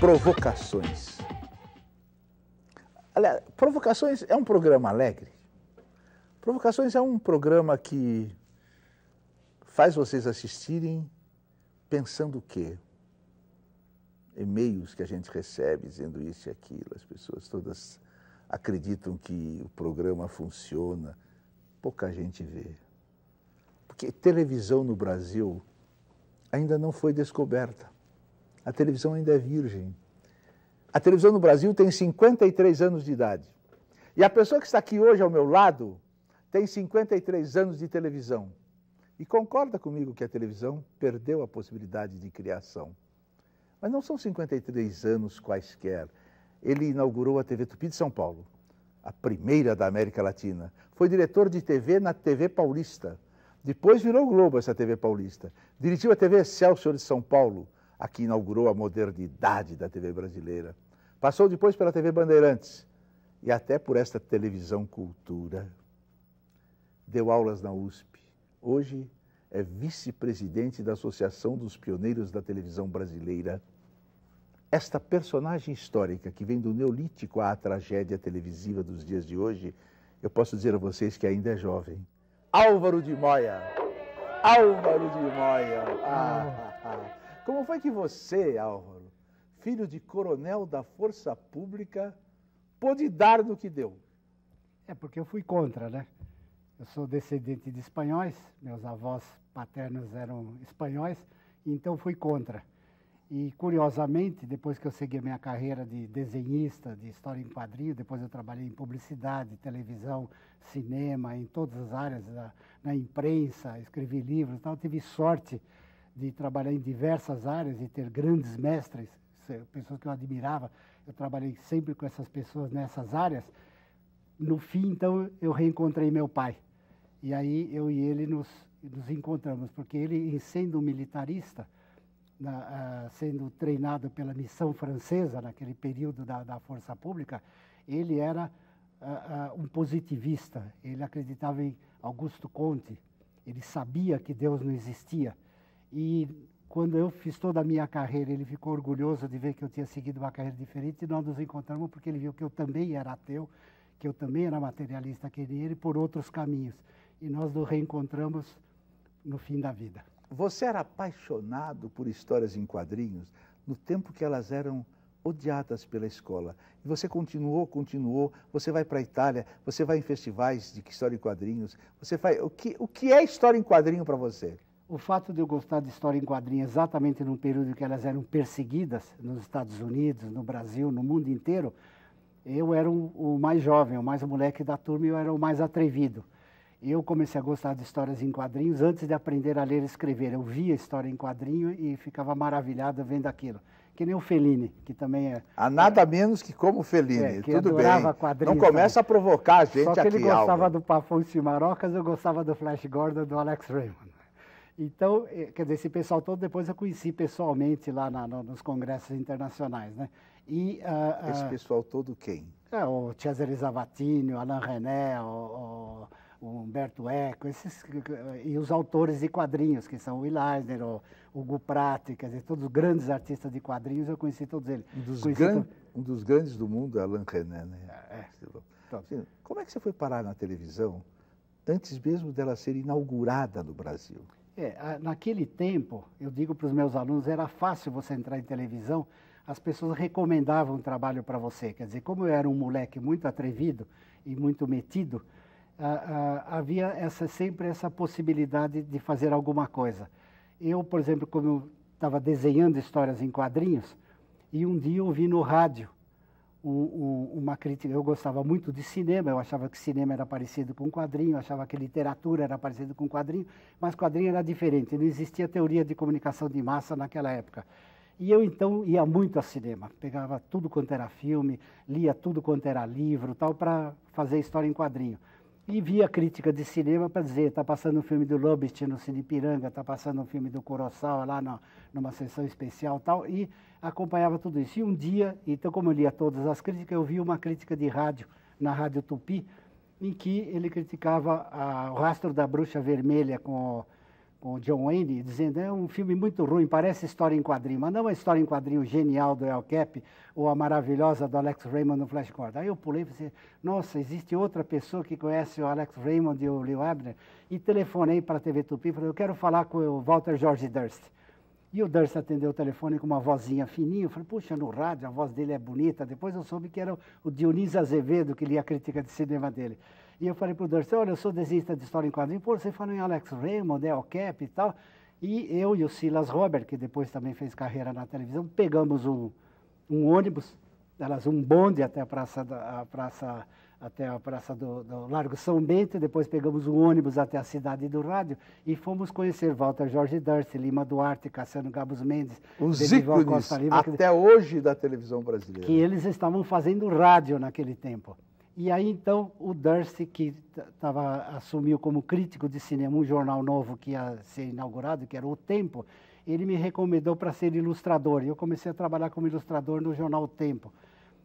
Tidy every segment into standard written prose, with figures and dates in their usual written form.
Provocações. Aliás, Provocações é um programa alegre. Provocações é um programa que faz vocês assistirem pensando o quê? E-mails que a gente recebe dizendo isso e aquilo, as pessoas todas acreditam que o programa funciona, pouca gente vê. Porque televisão no Brasil ainda não foi descoberta. A televisão ainda é virgem. A televisão no Brasil tem 53 anos de idade. E a pessoa que está aqui hoje ao meu lado tem 53 anos de televisão. E concorda comigo que a televisão perdeu a possibilidade de criação. Mas não são 53 anos quaisquer. Ele inaugurou a TV Tupi de São Paulo, a primeira da América Latina. Foi diretor de TV na TV Paulista. Depois virou Globo essa TV Paulista. Dirigiu a TV Excelsior de São Paulo, a que inaugurou a modernidade da TV brasileira. Passou depois pela TV Bandeirantes e até por esta televisão cultura. Deu aulas na USP. Hoje é vice-presidente da Associação dos Pioneiros da Televisão Brasileira. Esta personagem histórica que vem do Neolítico à tragédia televisiva dos dias de hoje, eu posso dizer a vocês que ainda é jovem. Álvaro de Moya. Álvaro de Moya. Como foi que você, Álvaro, filho de coronel da Força Pública, pôde dar no que deu? É porque eu fui contra, né? Eu sou descendente de espanhóis, meus avós paternos eram espanhóis, então fui contra. E, curiosamente, depois que eu segui a minha carreira de desenhista, de história em quadrinho, depois eu trabalhei em publicidade, televisão, cinema, em todas as áreas, na imprensa, escrevi livros e tal. Tive sorte de trabalhar em diversas áreas e ter grandes mestres, pessoas que eu admirava. Eu trabalhei sempre com essas pessoas nessas áreas. No fim, então, eu reencontrei meu pai. E aí eu e ele nos encontramos, porque ele, sendo um militarista, sendo treinado pela missão francesa, naquele período da Força Pública, ele era um positivista. Ele acreditava em Augusto Comte, ele sabia que Deus não existia. E quando eu fiz toda a minha carreira, ele ficou orgulhoso de ver que eu tinha seguido uma carreira diferente, e nós nos encontramos porque ele viu que eu também era ateu, que eu também era materialista que ele, por outros caminhos. E nós nos reencontramos no fim da vida. Você era apaixonado por histórias em quadrinhos no tempo que elas eram odiadas pela escola. E você continuou, você vai para a Itália, você vai em festivais de história em quadrinhos, você faz... O que é história em quadrinho para você? O fato de eu gostar de história em quadrinhos exatamente no período em que elas eram perseguidas, nos Estados Unidos, no Brasil, no mundo inteiro, eu era o mais jovem, o mais moleque da turma, e eu era o mais atrevido. Eu comecei a gostar de histórias em quadrinhos antes de aprender a ler e escrever. Eu via história em quadrinho e ficava maravilhado vendo aquilo. Que nem o Fellini, que também é... Há nada menos que como o Fellini, que tudo bem. Quadrinhos, não começa a provocar a gente aqui. Só que ele gostava Álvaro. do Pafões e Marocas, eu gostava do Flash Gordon, do Alex Raymond. Então, quer dizer, esse pessoal todo depois eu conheci pessoalmente lá nos congressos internacionais, né? E, esse pessoal todo quem? O Cesare Zavattini, o Alain René, o Humberto Eco, e os autores de quadrinhos, que são o Will Eisner, o Hugo Pratt, quer dizer, todos os grandes artistas de quadrinhos, eu conheci todos eles. Um dos grandes do mundo é Alain René, né? Assim, como é que você foi parar na televisão antes mesmo dela ser inaugurada no Brasil? Naquele tempo, eu digo para os meus alunos, era fácil você entrar em televisão, as pessoas recomendavam um trabalho para você. Quer dizer, como eu era um moleque muito atrevido e muito metido, havia sempre essa possibilidade de fazer alguma coisa. Eu, por exemplo, como eu estava desenhando histórias em quadrinhos, e um dia eu ouvi no rádio uma crítica. Eu gostava muito de cinema, eu achava que cinema era parecido com quadrinho, eu achava que literatura era parecido com quadrinho, mas quadrinho era diferente, não existia teoria de comunicação de massa naquela época. E eu, então, ia muito ao cinema, pegava tudo quanto era filme, lia tudo quanto era livro, tal, para fazer história em quadrinho. E via crítica de cinema para dizer, está passando um filme do Lubitsch no Cine Ipiranga, está passando um filme do Kurosawa lá numa sessão especial e tal, e acompanhava tudo isso. E um dia, então como eu lia todas as críticas, eu vi uma crítica de rádio, na Rádio Tupi, em que ele criticava o Rastro da Bruxa Vermelha com com o John Wayne, dizendo é um filme muito ruim, parece história em quadrinho, mas não é uma história em quadrinho genial do El Cap ou a maravilhosa do Alex Raymond no Flash Gordon. Aí eu pulei e pensei, nossa, existe outra pessoa que conhece o Alex Raymond e o Leo Abner, e telefonei para a TV Tupi e falei, eu quero falar com o Walter George Durst. E o Durst atendeu o telefone com uma vozinha fininha, eu falei, puxa, no rádio a voz dele é bonita, depois eu soube que era o Dionísio Azevedo que lia a crítica de cinema dele. E eu falei para o Durst, olha, eu sou desenhista de história em quadrinho, pô, você falou em Alex Raymond, El Cap e tal. E eu e o Silas Robert, que depois também fez carreira na televisão, pegamos um ônibus, um bonde até a praça do Largo São Bento, depois pegamos um ônibus até a Cidade do Rádio e fomos conhecer Walter George Durst, Lima Duarte, Cassiano Gabos Mendes, os ícones até hoje da televisão brasileira. Que eles estavam fazendo rádio naquele tempo. E aí, então, o Durst, que assumiu como crítico de cinema um jornal novo que ia ser inaugurado, que era O Tempo, ele me recomendou para ser ilustrador. E eu comecei a trabalhar como ilustrador no jornal O Tempo,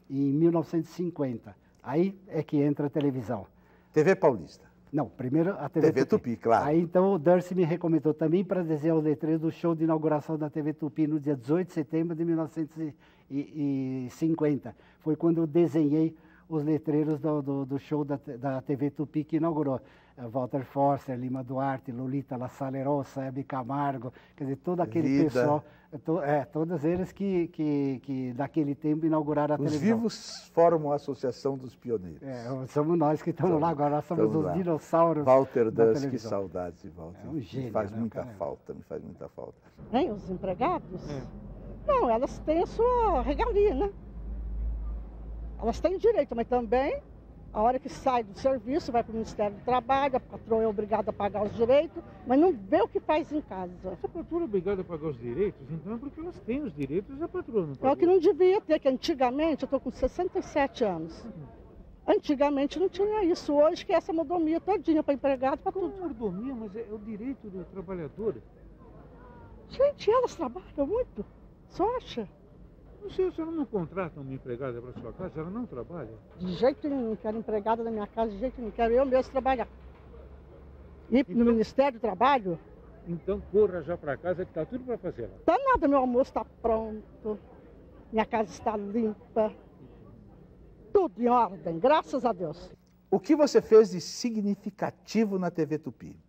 em 1950. Aí é que entra a televisão. TV Paulista. Não, primeiro a TV Tupi, claro. Aí, então, o Durst me recomendou também para desenhar os letreiros do show de inauguração da TV Tupi no dia 18 de setembro de 1950. Foi quando eu desenhei os letreiros do show da TV Tupi que inaugurou. Walter Forster, Lima Duarte, Lolita La Salerosa, Hebe Camargo, quer dizer, todo aquele pessoal, todos eles que naquele tempo inauguraram a televisão. Os vivos formam a Associação dos Pioneiros. Somos nós que estamos lá agora, nós somos os dinossauros Walter da Durst, televisão. que saudades de Walter. É um gênio, me faz né, muita cara? falta, me faz muita falta. Hein, os empregados? Não, elas têm a sua regalia, né? Elas têm direito, mas também, a hora que sai do serviço, vai para o Ministério do Trabalho, a patroa é obrigada a pagar os direitos, mas não vê o que faz em casa. Se a patroa é obrigada a pagar os direitos, então é porque elas têm os direitos e a patroa não pagou. É o que não devia ter, que antigamente, eu estou com 67 anos, antigamente não tinha isso. Hoje que é essa mordomia todinha para empregado, para tudo. Mordomia, mas é o direito do trabalhador. Gente, elas trabalham muito, só acha? Não sei, a senhora não contrata uma empregada para sua casa, ela não trabalha? De jeito nenhum, não quero empregada na minha casa, de jeito nenhum, quero eu mesmo trabalhar. E no Ministério do Trabalho? Então corra já para casa que está tudo para fazer lá. Tá nada, meu almoço está pronto, minha casa está limpa, tudo em ordem, graças a Deus. O que você fez de significativo na TV Tupi?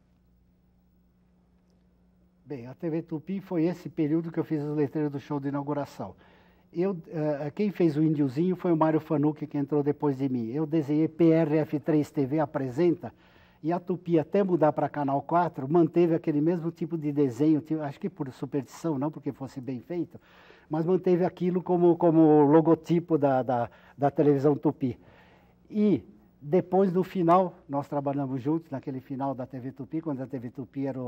Bem, a TV Tupi foi esse período que eu fiz os letreiros do show de inauguração. Quem fez o índiozinho foi o Mário Fanucchi, que entrou depois de mim. Eu desenhei PRF3 TV Apresenta, e a Tupi, até mudar para Canal 4, manteve aquele mesmo tipo de desenho, acho que por superstição, não porque fosse bem feito, mas manteve aquilo como logotipo da televisão Tupi. E depois, no final, nós trabalhamos juntos, naquele final da TV Tupi, quando a TV Tupi era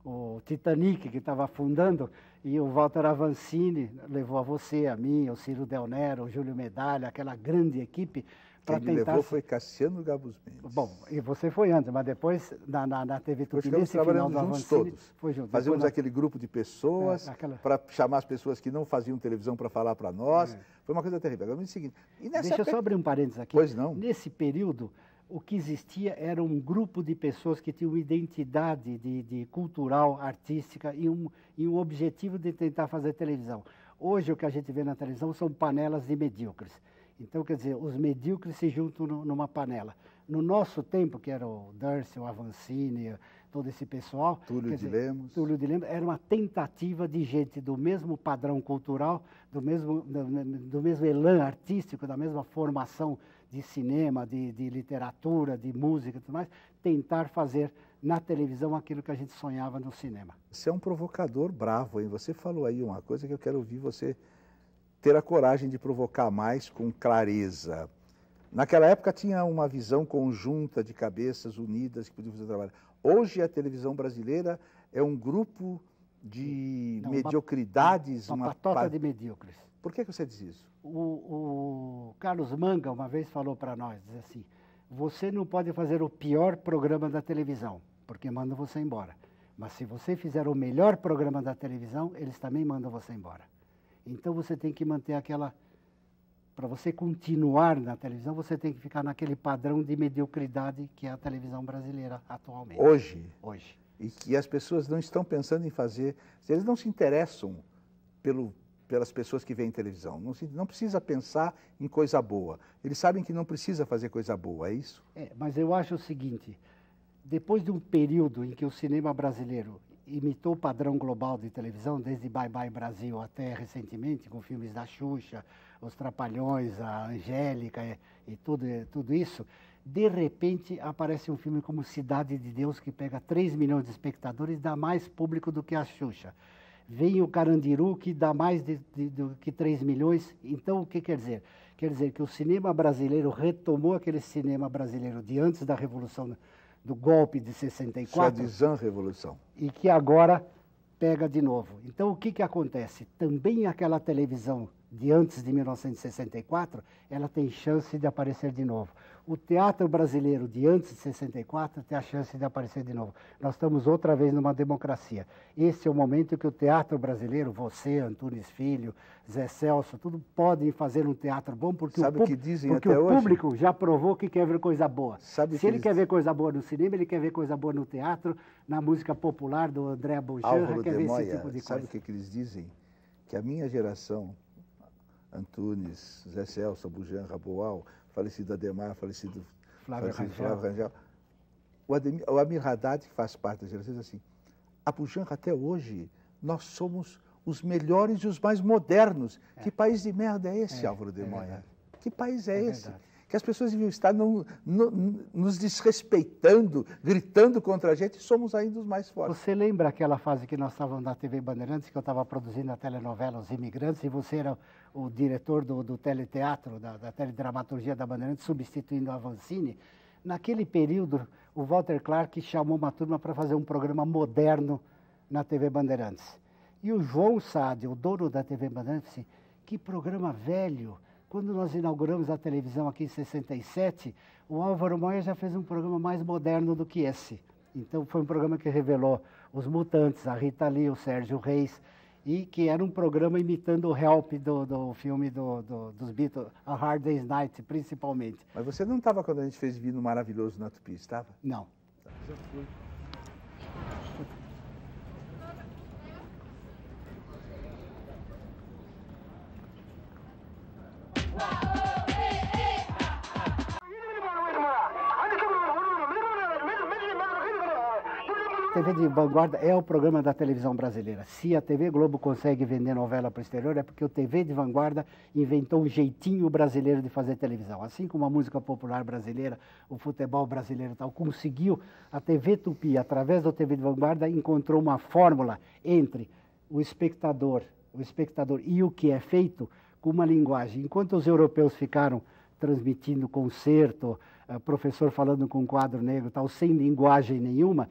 o Titanic que estava afundando, e o Walter Avancini levou a você, a mim, o Ciro Del Nero, o Júlio Medalha, aquela grande equipe, para tentar... Quem me levou foi Cassiano Gabos Mendes. Bom, e você foi antes, mas depois na TV Tupi, nesse final do Avancini, todos. Foi junto. Fazíamos aquele grupo de pessoas, para chamar as pessoas que não faziam televisão para falar para nós. Foi uma coisa terrível. Agora, no seguinte, Deixa eu só abrir um parênteses aqui. Pois não. Nesse período, o que existia era um grupo de pessoas que tinham uma identidade de cultural, artística e um objetivo de tentar fazer televisão. Hoje, o que a gente vê na televisão são panelas de medíocres. Então, quer dizer, os medíocres se juntam numa panela. No nosso tempo, que era o Durst, o Avancini, todo esse pessoal... Túlio de Lemos, era uma tentativa de gente do mesmo padrão cultural, do mesmo elan artístico, da mesma formação de cinema, de literatura, de música e tudo mais, tentar fazer na televisão aquilo que a gente sonhava no cinema. Você é um provocador bravo, hein? Você falou aí uma coisa que eu quero ouvir você ter a coragem de provocar mais com clareza. Naquela época tinha uma visão conjunta de cabeças unidas que podiam fazer trabalho. Hoje a televisão brasileira é um grupo de mediocridades. Uma patota de medíocres. Por que você diz isso? O Carlos Manga uma vez falou para nós, diz assim, você não pode fazer o pior programa da televisão, porque mandam você embora. Mas se você fizer o melhor programa da televisão, eles também mandam você embora. Então você tem que manter aquela... Para você continuar na televisão, você tem que ficar naquele padrão de mediocridade que é a televisão brasileira atualmente. Hoje? Hoje. e que as pessoas não estão pensando em fazer, eles não se interessam pelas pessoas que veem televisão, não precisa pensar em coisa boa, eles sabem que não precisa fazer coisa boa, é isso? Mas eu acho o seguinte, depois de um período em que o cinema brasileiro imitou o padrão global de televisão, desde Bye Bye Brasil até recentemente, com filmes da Xuxa, Os Trapalhões, a Angélica e tudo isso, de repente aparece um filme como Cidade de Deus, que pega 3 milhões de espectadores e dá mais público do que a Xuxa. Vem o Carandiru, que dá mais do que 3 milhões. Então, o que quer dizer? Quer dizer que o cinema brasileiro retomou aquele cinema brasileiro de antes da Revolução, do golpe de 64. Sua Revolução. E que agora pega de novo. Então, o que acontece? Também aquela televisão de antes de 1964, ela tem chance de aparecer de novo. O teatro brasileiro de antes de 64 tem a chance de aparecer de novo. Nós estamos outra vez numa democracia. Esse é o momento que o teatro brasileiro, você, Antunes Filho, Zé Celso, tudo podem fazer um teatro bom, porque o público já provou que quer ver coisa boa. Se ele quer ver coisa boa no cinema, ele quer ver coisa boa no teatro, na música popular do André Bujanra, quer ver esse tipo de coisa. Sabe o que eles dizem? Que a minha geração, Antunes, Zé Celso, Bujanra, Boal, falecido Ademar, falecido Flávio Rangel. O Amir Haddad, que faz parte da geração, diz assim, a Bujanra até hoje, nós somos os melhores e os mais modernos. Que país de merda é esse, Álvaro de Moya? Que país é esse? Verdade. Que as pessoas deviam estar nos desrespeitando, gritando contra a gente, e somos ainda os mais fortes. Você lembra aquela fase que nós estávamos na TV Bandeirantes, que eu estava produzindo a telenovela Os Imigrantes, e você era o diretor do teleteatro, da teledramaturgia da Bandeirantes, substituindo a Avancini? Naquele período, o Walter Clark chamou uma turma para fazer um programa moderno na TV Bandeirantes. E o João Sade, o dono da TV Bandeirantes, disse, que programa velho! Quando nós inauguramos a televisão aqui em 67, o Álvaro Moya já fez um programa mais moderno do que esse. Então, foi um programa que revelou os Mutantes, a Rita Lee, o Sérgio Reis, e que era um programa imitando o Help do filme dos Beatles, A Hard Day's Night, principalmente. Mas você não estava quando a gente fez Vino Maravilhoso na Tupi, estava? Não. Já fui. A TV de Vanguarda é o programa da televisão brasileira. Se a TV Globo consegue vender novela para o exterior, é porque o TV de Vanguarda inventou um jeitinho brasileiro de fazer televisão. Assim como a música popular brasileira, o futebol brasileiro e tal, conseguiu, a TV Tupi, através do TV de Vanguarda, encontrou uma fórmula entre o espectador e o que é feito com uma linguagem. Enquanto os europeus ficaram transmitindo concerto, professor falando com um quadro negro, tal, sem linguagem nenhuma,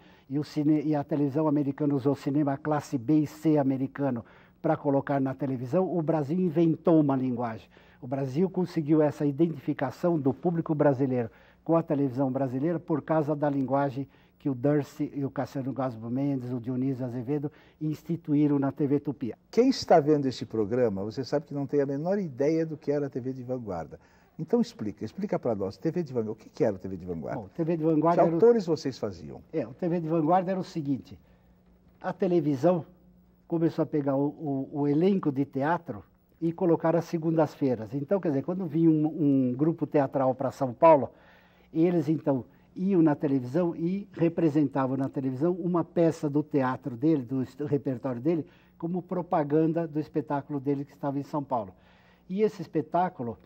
e a televisão americana usou cinema classe B e C americano para colocar na televisão, o Brasil inventou uma linguagem. O Brasil conseguiu essa identificação do público brasileiro com a televisão brasileira por causa da linguagem que o Dercy e o Cassiano Gasbo Mendes, o Dionísio Azevedo, instituíram na TV Tupi. Quem está vendo esse programa, você sabe que não tem a menor ideia do que era a TV de Vanguarda. Então explica para nós, TV de Vanguarda, o que era o TV de Vanguarda? Bom, TV de Vanguarda que autores vocês faziam? O TV de Vanguarda era o seguinte, a televisão começou a pegar o elenco de teatro e colocar às segundas-feiras. Então, quer dizer, quando vinha um grupo teatral para São Paulo, eles então iam na televisão e representavam na televisão uma peça do teatro dele, do repertório dele, como propaganda do espetáculo dele que estava em São Paulo. E esse espetáculo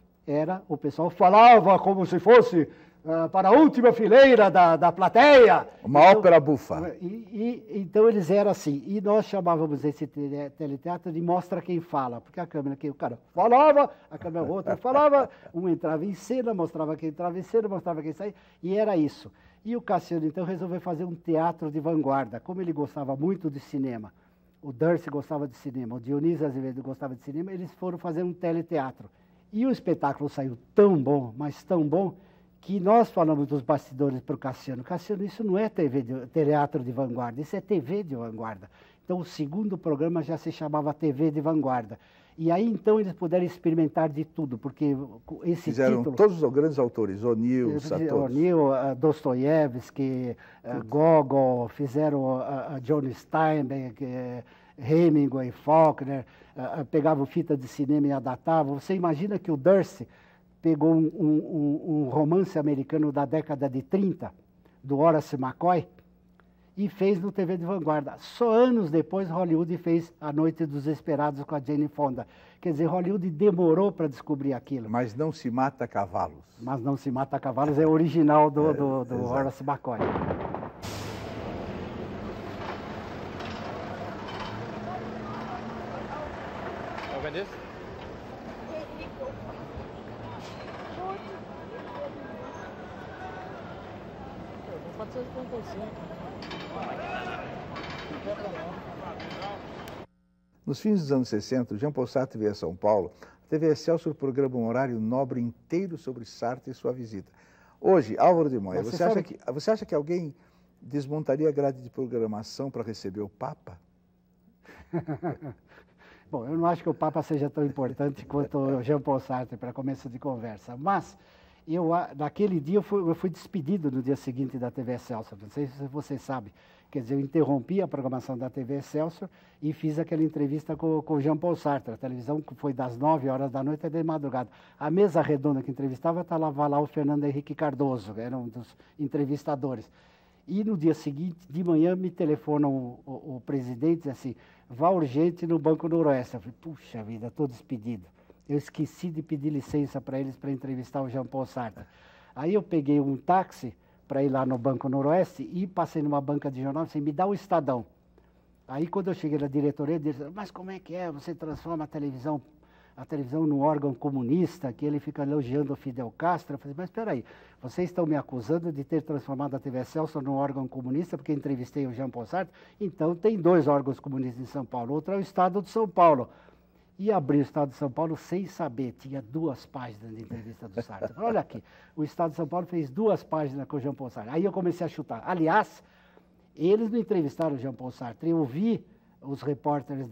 o pessoal falava como se fosse para a última fileira da plateia. Uma ópera bufa. Então eles eram assim. E nós chamávamos esse teleteatro de mostra quem fala, porque a câmera, o cara falava, a câmera outra falava, um entrava em cena, mostrava quem entrava em cena, mostrava quem saía, e era isso. E o Cassiano, então, resolveu fazer um teatro de vanguarda. Como ele gostava muito de cinema, o Dercy gostava de cinema, o Dionísio Azevedo gostava de cinema, eles foram fazer um teleteatro. E o espetáculo saiu tão bom, mas tão bom, que nós falamos dos bastidores para o Cassiano. Cassiano, isso não é teatro de vanguarda, isso é TV de vanguarda. Então, o segundo programa já se chamava TV de Vanguarda. E aí, então, eles puderam experimentar de tudo, porque esse Fizeram título... todos os grandes autores, O'Neill, O'Neill, Dostoiévski, Gogol, fizeram John Steinbeck, Hemingway, Faulkner, pegavam fita de cinema e adaptavam. Você imagina que o Durst pegou um romance americano da década de 30, do Horace McCoy, e fez no TV de Vanguarda. Só anos depois, Hollywood fez A Noite dos Esperados com a Jane Fonda. Quer dizer, Hollywood demorou para descobrir aquilo. Mas Não Se Mata Cavalos. Mas Não Se Mata Cavalos é original do Horace McCoy. Vender? Pode ser 55. Nos fins dos anos 60, o Jean Paul Sartre veio a São Paulo. A TV Excelsior programa um horário nobre inteiro sobre Sartre e sua visita. Hoje, Álvaro de Moya, você acha que alguém desmontaria a grade de programação para receber o Papa? Bom, eu não acho que o Papa seja tão importante quanto o Jean Paul Sartre para começo de conversa, mas naquele dia eu fui despedido no dia seguinte da TV Excelsior, não sei se você sabe. Quer dizer, eu interrompi a programação da TV Excelsior e fiz aquela entrevista com o Jean Paul Sartre. A televisão foi das 9 horas da noite até de madrugada. A mesa redonda que entrevistava estava lá o Fernando Henrique Cardoso, que era um dos entrevistadores. E no dia seguinte, de manhã, me telefona o presidente e diz assim, vá urgente no Banco Noroeste. Eu falei, puxa vida, estou despedido. Eu esqueci de pedir licença para eles para entrevistar o Jean Paul Sartre. Aí eu peguei um táxi para ir lá no Banco Noroeste e passei numa banca de jornal e disse, me dá o Estadão. Aí quando eu cheguei na diretoria, eles disseram, mas como é que é? Você transforma a televisão num órgão comunista, que ele fica elogiando o Fidel Castro. Eu falei, mas espera aí, vocês estão me acusando de ter transformado a TV Excelsior num órgão comunista porque entrevistei o Jean Paul Sartre? Então tem 2 órgãos comunistas em São Paulo, outro é o Estado de São Paulo. E abri o Estado de São Paulo sem saber, tinha 2 páginas de entrevista do Sartre. Olha aqui, o Estado de São Paulo fez 2 páginas com o Jean Paul Sartre. Aí eu comecei a chutar. Aliás, eles não entrevistaram o Jean Paul Sartre, eu vi os repórteres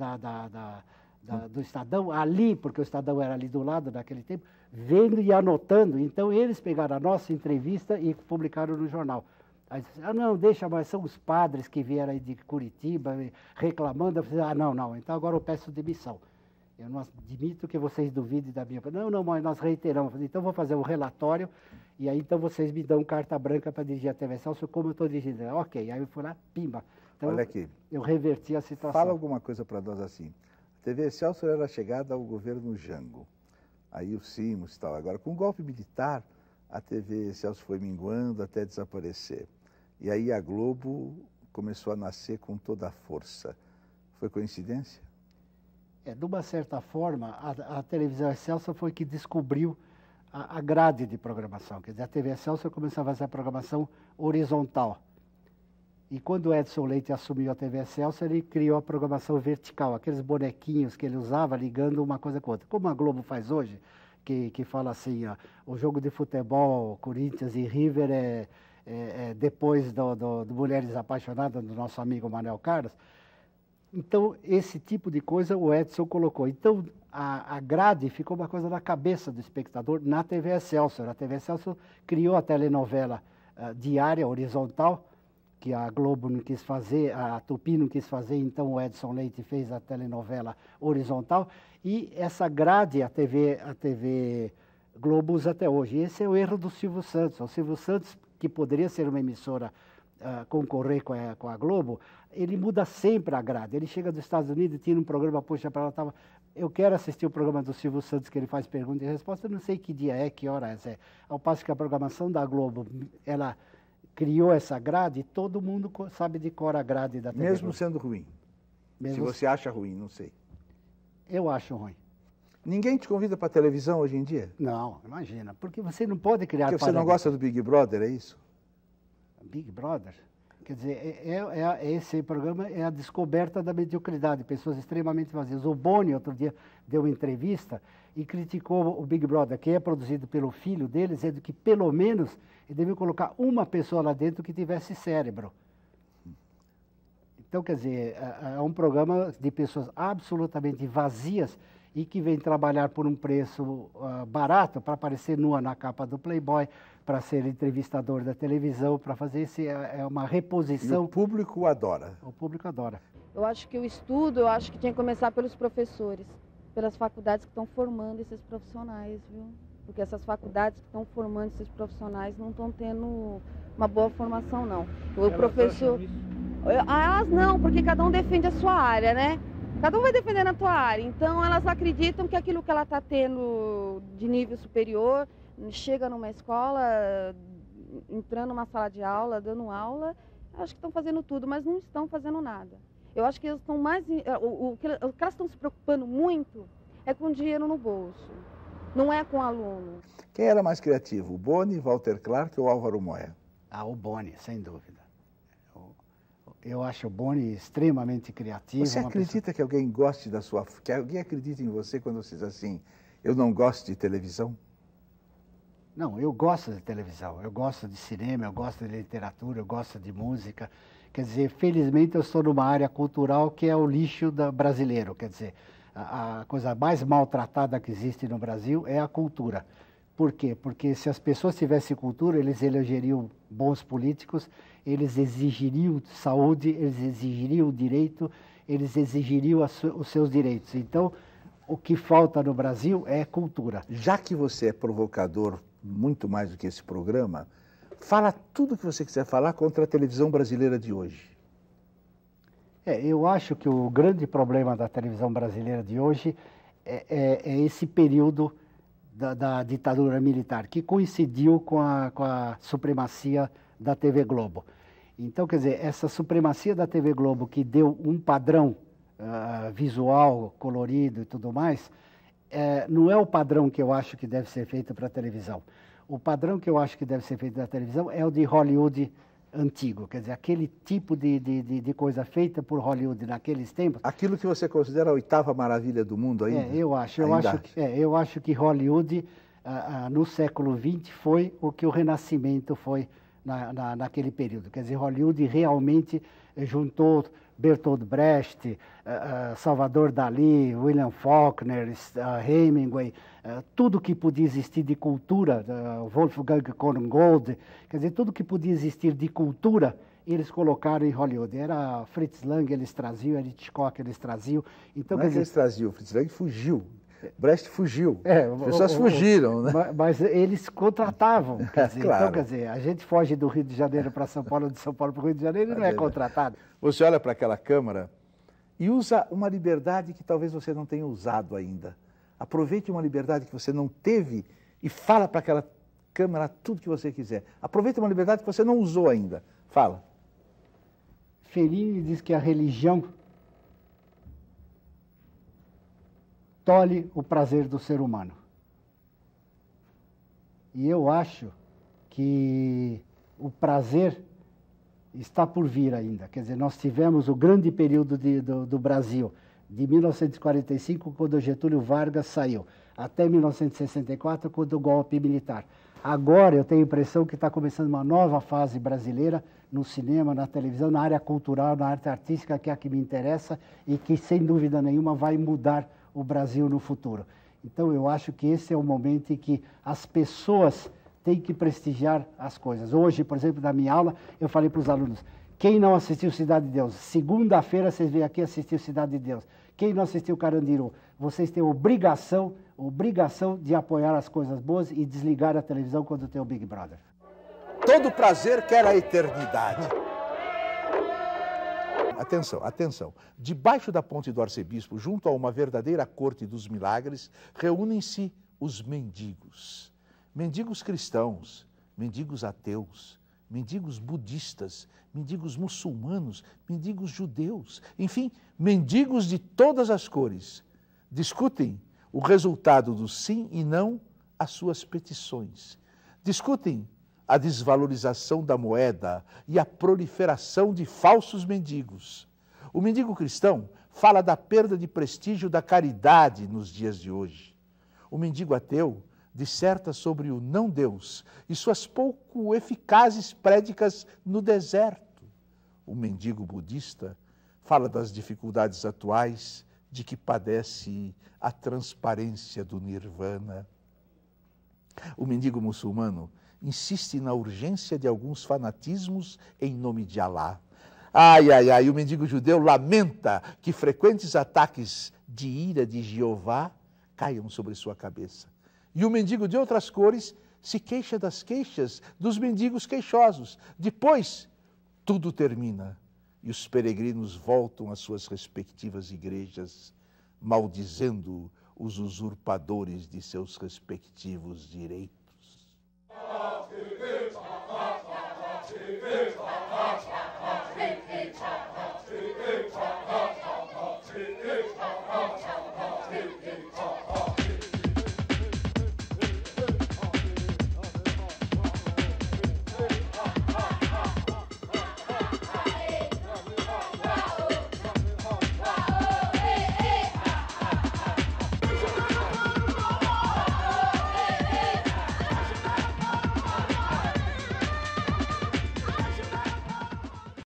do Estadão ali, porque o Estadão era ali do lado naquele tempo, vendo e anotando. Então eles pegaram a nossa entrevista e publicaram no jornal. Aí disse, não, deixa, mas são os padres que vieram aí de Curitiba reclamando. Eu falei, não, então agora eu peço demissão. Eu não admito que vocês duvidem da minha... Não, mas nós reiteramos. Então, vou fazer um relatório e aí, então, vocês me dão carta branca para dirigir a TV Excelsior como eu estou dirigindo. Ok, aí eu fui lá, pimba. Então, olha aqui. Eu reverti a situação. Fala alguma coisa para nós assim. A TV Excelsior era chegada ao governo Jango. Aí o Simos e tal. Agora, com o golpe militar, a TV Excelsior foi minguando até desaparecer. E aí a Globo começou a nascer com toda a força. Foi coincidência? De uma certa forma, a televisão Excelsior foi que descobriu a grade de programação. Quer dizer, a TV Excelsior começou a fazer a programação horizontal. E quando o Edson Leite assumiu a TV Excelsior, ele criou a programação vertical, aqueles bonequinhos que ele usava ligando uma coisa com outra. Como a Globo faz hoje, que fala assim, o jogo de futebol, Corinthians e River depois do Mulheres Apaixonadas, do nosso amigo Manuel Carlos. Então, esse tipo de coisa o Edson colocou. Então, a grade ficou uma coisa na cabeça do espectador na TV Excelsior. A TV Excelsior criou a telenovela diária, horizontal, que a Globo não quis fazer, a Tupi não quis fazer, então o Edson Leite fez a telenovela horizontal. E essa grade a TV Globo usa até hoje. E esse é o erro do Silvio Santos. O Silvio Santos, que poderia ser uma emissora concorrer com a Globo, ele muda sempre a grade. Ele chega dos Estados Unidos e tira um programa, puxa para lá, eu quero assistir o programa do Silvio Santos, que ele faz pergunta e resposta, eu não sei que dia é, que hora é. Ao passo que a programação da Globo, ela criou essa grade, todo mundo sabe de cor a grade da TV Mesmo Globo. Sendo ruim? Se você acha ruim, não sei. Eu acho ruim. Ninguém te convida para televisão hoje em dia? Não, imagina, porque você não pode criar... Porque você não gosta do Big Brother, é isso? Big Brother? Quer dizer, esse programa é a descoberta da mediocridade, pessoas extremamente vazias. O Boni, outro dia, deu uma entrevista e criticou o Big Brother, que é produzido pelo filho dele, dizendo que, pelo menos, ele devia colocar uma pessoa lá dentro que tivesse cérebro. Então, quer dizer, é um programa de pessoas absolutamente vazias e que vem trabalhar por um preço barato para aparecer nua na capa do Playboy, para ser entrevistador da televisão, para fazer isso, é uma reposição. E o público adora. O público adora. Eu acho que o estudo, eu acho que tinha que começar pelos professores, pelas faculdades que estão formando esses profissionais, viu? Porque essas faculdades que estão formando esses profissionais não estão tendo uma boa formação, não. O professor... Elas não, porque cada um defende a sua área, né? Cada um vai defendendo a tua área. Então, elas acreditam que aquilo que ela está tendo de nível superior, chega numa escola, entrando numa sala de aula, dando aula, acho que estão fazendo tudo, mas não estão fazendo nada. Eu acho que eles estão mais... O que elas estão se preocupando muito é com dinheiro no bolso, não é com o aluno. Quem era mais criativo, o Boni, Walter Clark ou Álvaro Moya? O Boni, sem dúvida. Eu acho o Boni extremamente criativo. Você acredita que alguém goste da sua... que alguém acredita em você quando você diz assim, eu não gosto de televisão? Não, eu gosto de televisão, eu gosto de cinema, eu gosto de literatura, eu gosto de música. Quer dizer, felizmente eu estou numa área cultural que é o lixo brasileiro. Quer dizer, a coisa mais maltratada que existe no Brasil é a cultura. Por quê? Porque se as pessoas tivessem cultura, eles elegeriam bons políticos, eles exigiriam saúde, eles exigiriam direito, eles exigiriam os seus direitos. Então, o que falta no Brasil é cultura. Já que você é provocador, muito mais do que esse programa, fala tudo o que você quiser falar contra a televisão brasileira de hoje. Eu acho que o grande problema da televisão brasileira de hoje é esse período da ditadura militar, que coincidiu com a supremacia da TV Globo. Então, quer dizer, essa supremacia da TV Globo, que deu um padrão visual, colorido e tudo mais, não é o padrão que eu acho que deve ser feito para a televisão. O padrão que eu acho que deve ser feito para a televisão é o de Hollywood antigo, quer dizer, aquele tipo de coisa feita por Hollywood naqueles tempos. Aquilo que você considera a oitava maravilha do mundo ainda? Eu acho que Hollywood, no século XX, foi o que o Renascimento foi naquele período. Quer dizer, Hollywood realmente juntou Bertolt Brecht, Salvador Dalí, William Faulkner, Hemingway, tudo que podia existir de cultura, Wolfgang Korngold, quer dizer, tudo que podia existir de cultura, eles colocaram em Hollywood. Era Fritz Lang, eles traziam, era Hitchcock, eles traziam. Então, não é que eles traziam, Fritz Lang fugiu. Brecht fugiu. As pessoas fugiram, né? Mas eles contratavam. Quer dizer, claro. Então, quer dizer, a gente foge do Rio de Janeiro para São Paulo, de São Paulo para o Rio de Janeiro e não é contratado. Você olha para aquela câmera e usa uma liberdade que talvez você não tenha usado ainda. Aproveite uma liberdade que você não teve e fala para aquela câmera tudo que você quiser. Aproveite uma liberdade que você não usou ainda. Fala. Fellini diz que a religião tolhe o prazer do ser humano. E eu acho que o prazer está por vir ainda. Quer dizer, nós tivemos o grande período do Brasil, de 1945, quando Getúlio Vargas saiu, até 1964, quando o golpe militar. Agora eu tenho a impressão que está começando uma nova fase brasileira no cinema, na televisão, na área cultural, na arte artística, que é a que me interessa e que, sem dúvida nenhuma, vai mudar o Brasil no futuro. Então, eu acho que esse é o momento em que as pessoas têm que prestigiar as coisas. Hoje, por exemplo, na minha aula, eu falei para os alunos, quem não assistiu Cidade de Deus, segunda-feira vocês vêm aqui assistir Cidade de Deus. Quem não assistiu Carandiru, vocês têm obrigação de apoiar as coisas boas e desligar a televisão quando tem o Big Brother. Todo prazer quer a eternidade. Atenção, atenção. Debaixo da ponte do arcebispo, junto a uma verdadeira corte dos milagres, reúnem-se os mendigos. Mendigos cristãos, mendigos ateus, mendigos budistas, mendigos muçulmanos, mendigos judeus, enfim, mendigos de todas as cores. Discutem o resultado do sim e não às suas petições. Discutem a desvalorização da moeda e a proliferação de falsos mendigos. O mendigo cristão fala da perda de prestígio da caridade nos dias de hoje. O mendigo ateu disserta sobre o não-Deus e suas pouco eficazes prédicas no deserto. O mendigo budista fala das dificuldades atuais de que padece a transparência do nirvana. O mendigo muçulmano insiste na urgência de alguns fanatismos em nome de Alá. Ai, ai, ai, o mendigo judeu lamenta que frequentes ataques de ira de Jeová caiam sobre sua cabeça. E o mendigo de outras cores se queixa das queixas dos mendigos queixosos. Depois, tudo termina e os peregrinos voltam às suas respectivas igrejas, maldizendo os usurpadores de seus respectivos direitos.